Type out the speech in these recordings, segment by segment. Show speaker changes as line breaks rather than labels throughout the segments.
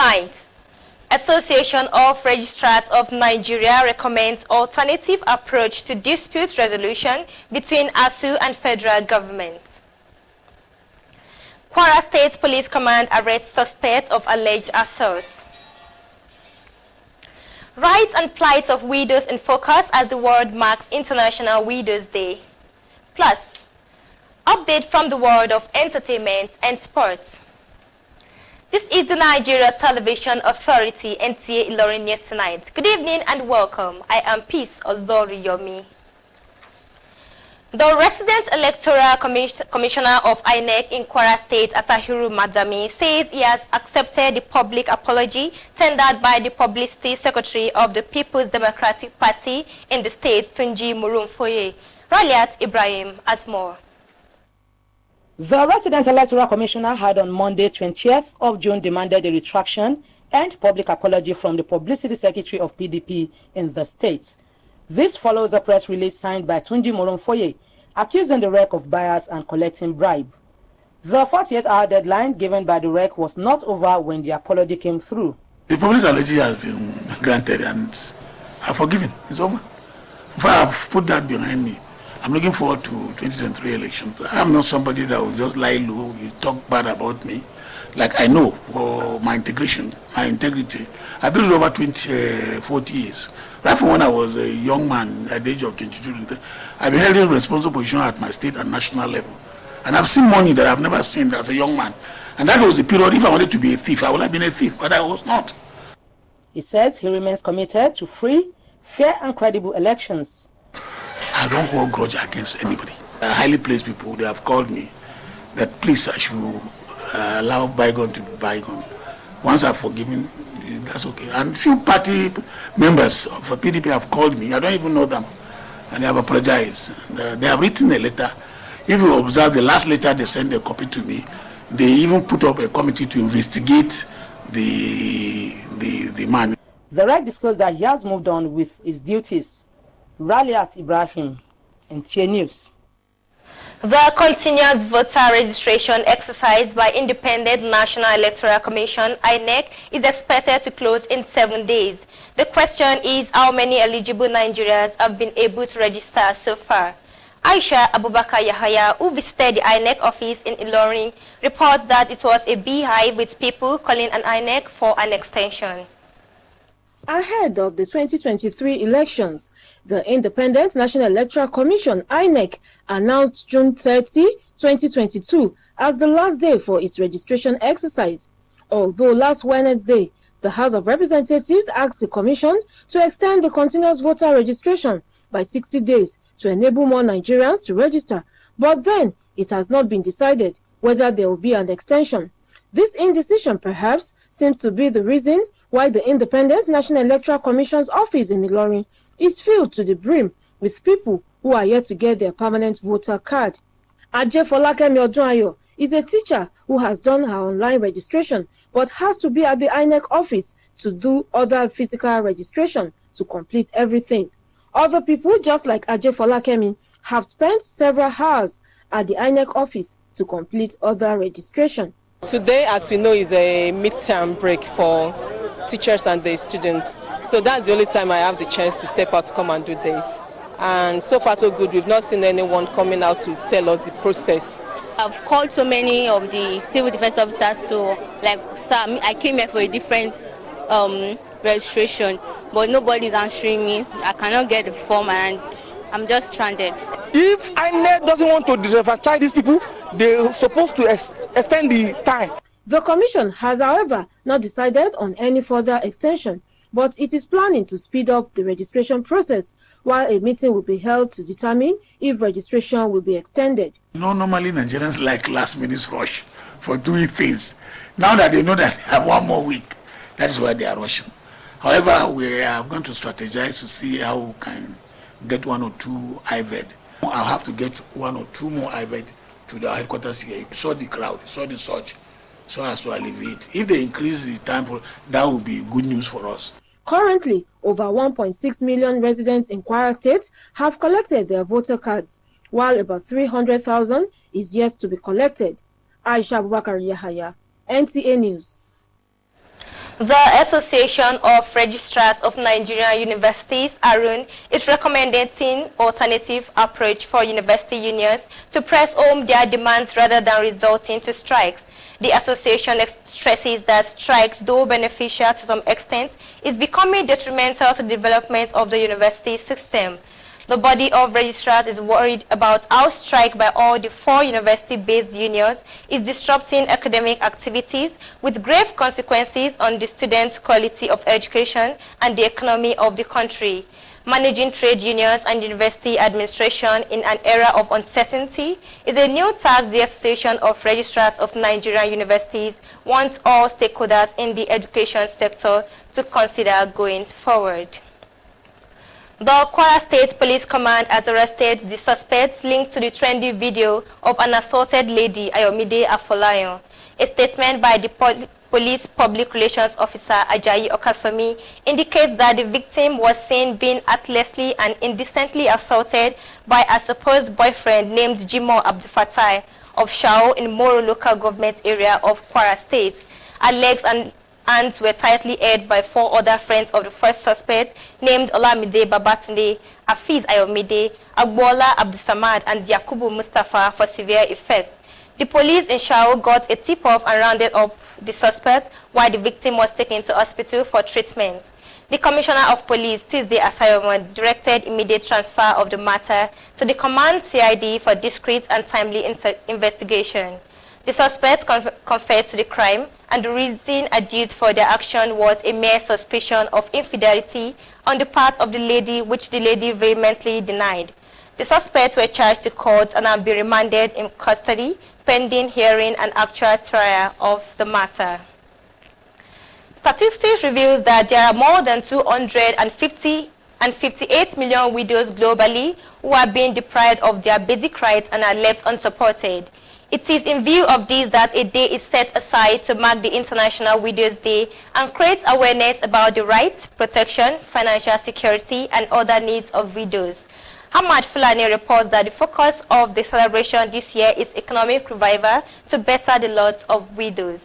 NewsTonight. Association of Registrars of Nigeria recommends alternative approach to dispute resolution between ASU and federal government. Kwara State Police Command arrests suspects of alleged assault. Rights and plight of widows in focus as the world marks International Widows' Day. Plus, update from the world of entertainment and sports. This is the Nigeria Television Authority, NTA ILORIN NewsTonight. Good evening and welcome. I am Peace Oloriyomi. The resident Electoral Commissioner of INEC in Kwara State, Atahiru Madami, says he has accepted the public apology tendered by the Publicity Secretary of the People's Democratic Party in the state, Tunji Murumfoye. Raliat Ibrahim has more.
The resident Electoral Commissioner had on Monday, 20th of June, demanded a retraction and public apology from the Publicity Secretary of PDP in the state. This follows a press release signed by Tunji Murumfoye, accusing the REC of bias and collecting bribe. The 48-hour deadline given by the REC was not over when the apology came through.
The public apology has been granted and I've forgiven. It's over. If I have put that behind me, I'm looking forward to 2023 elections. I'm not somebody that will just lie low, you talk bad about me. Like I know for my integration, my integrity. I've been over 40 years. Right from when I was a young man at the age of 22, I've been held in responsible position at my state and national level. And I've seen money that I've never seen as a young man. And that was the period, if I wanted to be a thief, I would have been a thief, but I was not.
He says he remains committed to free, fair and credible elections.
I don't hold grudge against anybody. Highly placed people, they have called me that please I should allow bygone to be bygone. Once I've forgiven, that's okay. And few party members of PDP have called me. I don't even know them. And they have apologized. They have written a letter. If you observe the last letter they sent a copy to me, they even put up a committee to investigate the man.
The REC disclosed that he has moved on with his duties. Raliat Ibrahim, NTA News.
The continuous voter registration exercise by Independent National Electoral Commission, INEC, is expected to close in 7 days. The question is how many eligible Nigerians have been able to register so far. Aisha Abubakar Yahaya, who visited the INEC office in Ilorin, reports that it was a beehive with people calling on INEC for an extension.
Ahead of the 2023 elections, the Independent National Electoral Commission, INEC, announced June 30, 2022 as the last day for its registration exercise. Although last Wednesday, the House of Representatives asked the Commission to extend the continuous voter registration by 60 days to enable more Nigerians to register, but then it has not been decided whether there will be an extension. This indecision perhaps seems to be the reason why the Independent National Electoral Commission's office in Ilorin is filled to the brim with people who are yet to get their permanent voter card. Ajay Folakemi Odunayo is a teacher who has done her online registration but has to be at the INEC office to do other physical registration to complete everything. Other people, just like Ajay Folakemi, have spent several hours at the INEC office to complete other registration.
Today, as you know, is a midterm break for teachers and the students. So that's the only time I have the chance to step out to come and do this. And so far so good, we've not seen anyone coming out to tell us the process.
I've called so many of the civil defense officers to, like, sir, I came here for a different registration, but nobody's answering me. I cannot get the form and I'm just stranded.
If INEC doesn't want to disenfranchise these people, they're supposed to extend the time.
The Commission has, however, not decided on any further extension, but it is planning to speed up the registration process while a meeting will be held to determine if registration will be extended.
Normally Nigerians like last-minute rush for doing things. Now that they know that they have 1 more week, that is why they are rushing. However, we are going to strategize to see how we can get 1 or 2 IVET. I'll have to get 1 or 2 more IVET to the headquarters here. You saw the crowd, you saw the surge, so as to alleviate. If they increase the time, that will be good news for us.
Currently, over 1.6 million residents in Kwara State have collected their voter cards, while about 300,000 is yet to be collected. Aisha Abubakar Yahaya, NTA News.
The Association of Registrars of Nigerian Universities, ARUN, is recommending an alternative approach for university unions to press home their demands rather than resorting to strikes. The association stresses that strikes, though beneficial to some extent, is becoming detrimental to the development of the university system. The body of registrars is worried about how strike by all the 4 university-based unions is disrupting academic activities with grave consequences on the students' quality of education and the economy of the country. Managing trade unions and university administration in an era of uncertainty is a new task the Association of Registrars of Nigerian Universities wants all stakeholders in the education sector to consider going forward. The Kwara State Police Command has arrested the suspects linked to the trendy video of an assaulted lady, Ayomide Afolayan. A statement by the Police Public Relations Officer Ajayi Okasomi indicates that the victim was seen being heartlessly and indecently assaulted by a supposed boyfriend named Jimo Abdufatai of Shao in Moro local government area of Kwara State. Her legs and hands were tightly held by 4 other friends of the first suspect named Olamide Babatunde, Afiz Ayomide, Agbola Abdusamad and Yakubu Mustafa for severe effects. The police in Shao got a tip-off and rounded up the suspect while the victim was taken to hospital for treatment. The Commissioner of Police, Tuesday Asayomo, directed immediate transfer of the matter to the Command CID for discreet and timely investigation. The suspect confessed to the crime, and the reason adduced for their action was a mere suspicion of infidelity on the part of the lady, which the lady vehemently denied. The suspects were charged to court and have been remanded in custody pending hearing and actual trial of the matter. Statistics reveal that there are more than 258 million widows globally who are being deprived of their basic rights and are left unsupported. It is in view of this that a day is set aside to mark the International Widows' Day and create awareness about the rights, protection, financial security, and other needs of widows. Ahmad Fulani reports that the focus of the celebration this year is economic revival to better the lot of widows.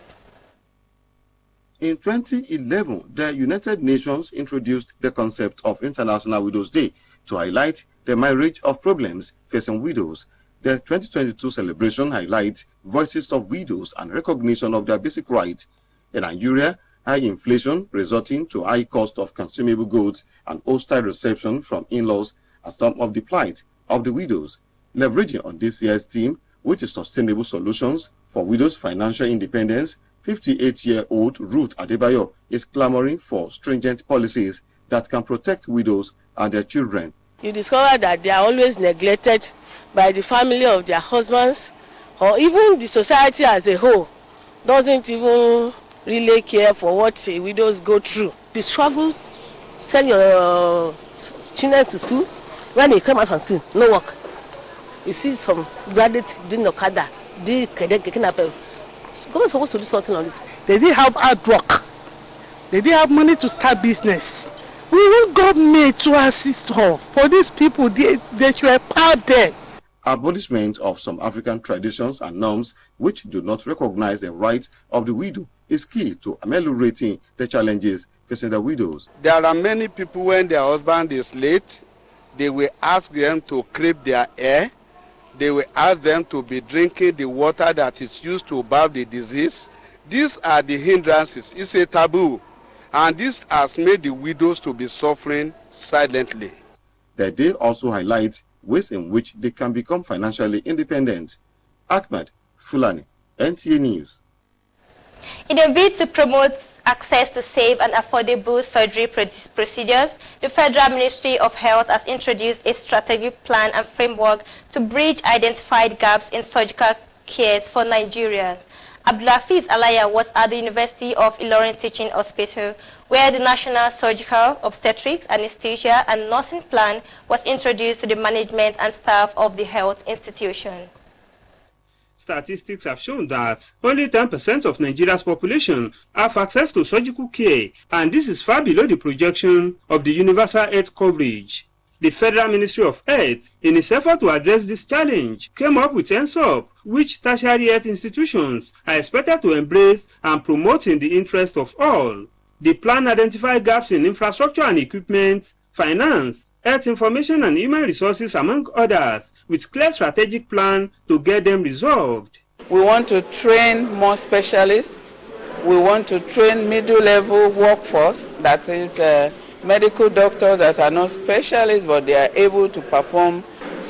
In 2011, the United Nations introduced the concept of International Widows' Day to highlight the myriad of problems facing widows. The 2022 celebration highlights voices of widows and recognition of their basic rights. In Nigeria, high inflation resulting to high cost of consumable goods and hostile reception from in-laws are some of the plight of the widows. Leveraging on this year's theme, which is Sustainable Solutions for Widows' Financial Independence, 58-year-old Ruth Adebayo is clamoring for stringent policies that can protect widows and their children.
You discover that they are always neglected by the family of their husbands, or even the society as a whole doesn't even really care for what widows go through. You struggle, send your children to school. When they come out from school, no work. You see some graduates doing Okada, doing Government is supposed to do something on it.
They didn't have hard work. They didn't have money to start business. We want government to assist her. For these people, they should empower them.
Abolishment of some African traditions and norms which do not recognize the rights of the widow is key to ameliorating the challenges facing the widows.
There are many people, when their husband is late, they will ask them to clip their hair. They will ask them to be drinking the water that is used to bathe the disease. These are the hindrances. It's a taboo. And this has made the widows to be suffering silently.
The day also highlights ways in which they can become financially independent. Ahmad Fulani, NTA News.
In a bid to promote access to safe and affordable surgery procedures, the Federal Ministry of Health has introduced a strategic plan and framework to bridge identified gaps in surgical care for Nigerians. Abdulafiz Alaya was at the University of Ilorin Teaching Hospital, where the National Surgical, Obstetrics, Anesthesia and Nursing Plan was introduced to the management and staff of the health institution.
Statistics have shown that only 10% of Nigeria's population have access to surgical care, and this is far below the projection of the universal health coverage. The Federal Ministry of Health, in its effort to address this challenge, came up with NSOP, which tertiary health institutions are expected to embrace and promote in the interest of all. The plan identified gaps in infrastructure and equipment, finance, health information and human resources, among others, with clear strategic plan to get them resolved.
We want to train more specialists. We want to train middle-level workforce, that is medical doctors that are not specialists, but they are able to perform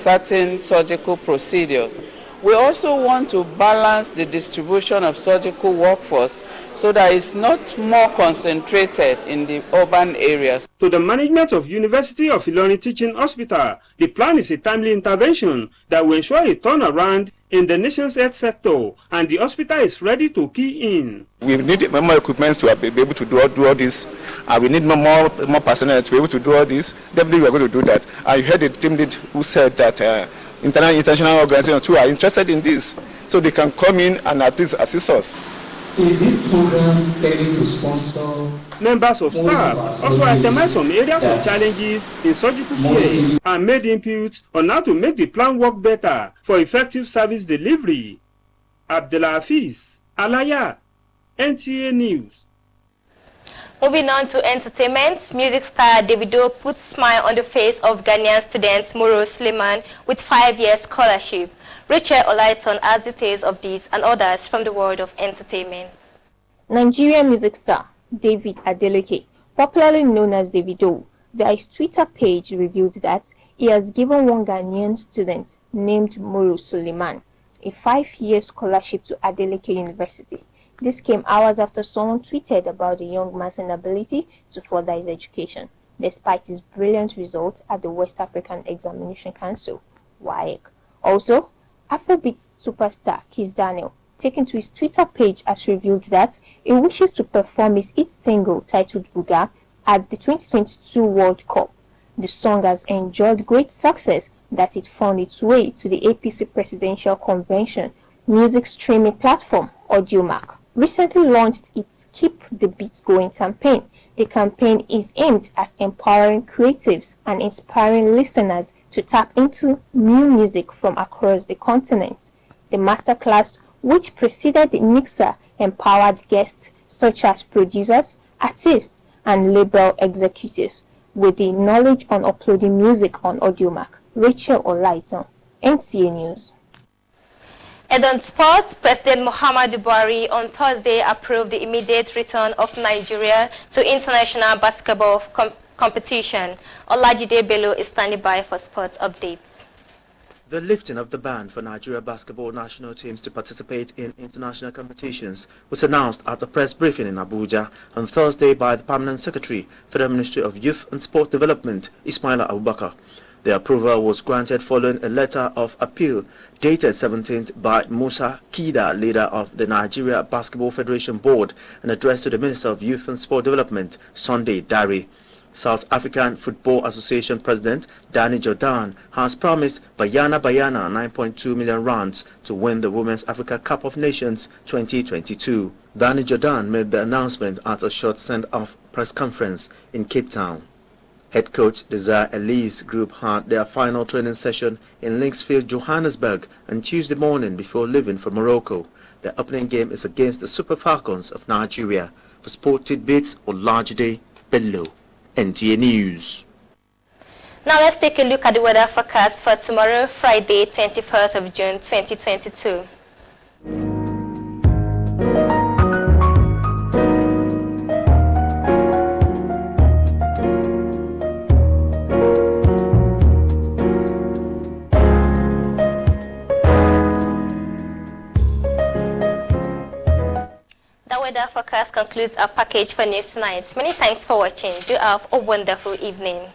certain surgical procedures. We also want to balance the distribution of surgical workforce so that it's not more concentrated in the urban areas.
To the management of University of Ilorin Teaching Hospital, the plan is a timely intervention that will ensure a turnaround in the nation's health sector, and the hospital is ready to key in.
We need more equipment to be able to do all this. We need more personnel to be able to do all this. Definitely we are going to do that. I heard the team lead who said that international organizations too are interested in this, so they can come in and at least assist us.
Is this program ready to sponsor?
Members of staff also itemized some areas of challenges in surgical care and made inputs on how to make the plan work better for effective service delivery. Abdulhafiz Alaya, NTA News.
Moving on to entertainment, music star Davido put smile on the face of Ghanaian student Moro Suleiman with 5-year scholarship. Rachel Olaiton has details of these and others from the world of entertainment.
Nigerian music star David Adeleke, popularly known as Davido, via his Twitter page revealed that he has given one Ghanaian student named Moro Suleiman a 5-year scholarship to Adeleke University. This came hours after someone tweeted about the young man's inability to further his education, despite his brilliant results at the West African Examination Council, WAEC. Also, Afrobeat superstar Kiss Daniel, taken to his Twitter page, has revealed that he wishes to perform his hit single titled Buga at the 2022 World Cup. The song has enjoyed great success that it found its way to the APC Presidential Convention music streaming platform Audiomack. Recently launched its Keep the Beats Going campaign. The campaign is aimed at empowering creatives and inspiring listeners to tap into new music from across the continent. The masterclass, which preceded the mixer, empowered guests such as producers, artists, and label executives with the knowledge on uploading music on Audiomack. Rachel Olaiton, NTA News.
And on sports, President Muhammadu Buhari on Thursday approved the immediate return of Nigeria to international basketball competition. Olajide Bello is standing by for sports updates.
The lifting of the ban for Nigeria basketball national teams to participate in international competitions was announced at a press briefing in Abuja on Thursday by the Permanent Secretary for the Ministry of Youth and Sport Development, Ismaila Abubakar. The approval was granted following a letter of appeal dated 17th by Musa Kida, leader of the Nigeria Basketball Federation Board, and addressed to the Minister of Youth and Sport Development, Sunday Dari. South African Football Association President Danny Jordan has promised Bayana 9.2 million rands to win the Women's Africa Cup of Nations 2022. Danny Jordan made the announcement at a short send-off press conference in Cape Town. Head coach Desire Elise Group had their final training session in Linksfield, Johannesburg on Tuesday morning before leaving for Morocco. The opening game is against the Super Falcons of Nigeria. For Sport Tidbits, Olajide Bello, NTA News.
Now let's take a look at the weather forecast for tomorrow, Friday, 21st of June, 2022. The weather forecast concludes our package for news tonight. Many thanks for watching. Do have a wonderful evening.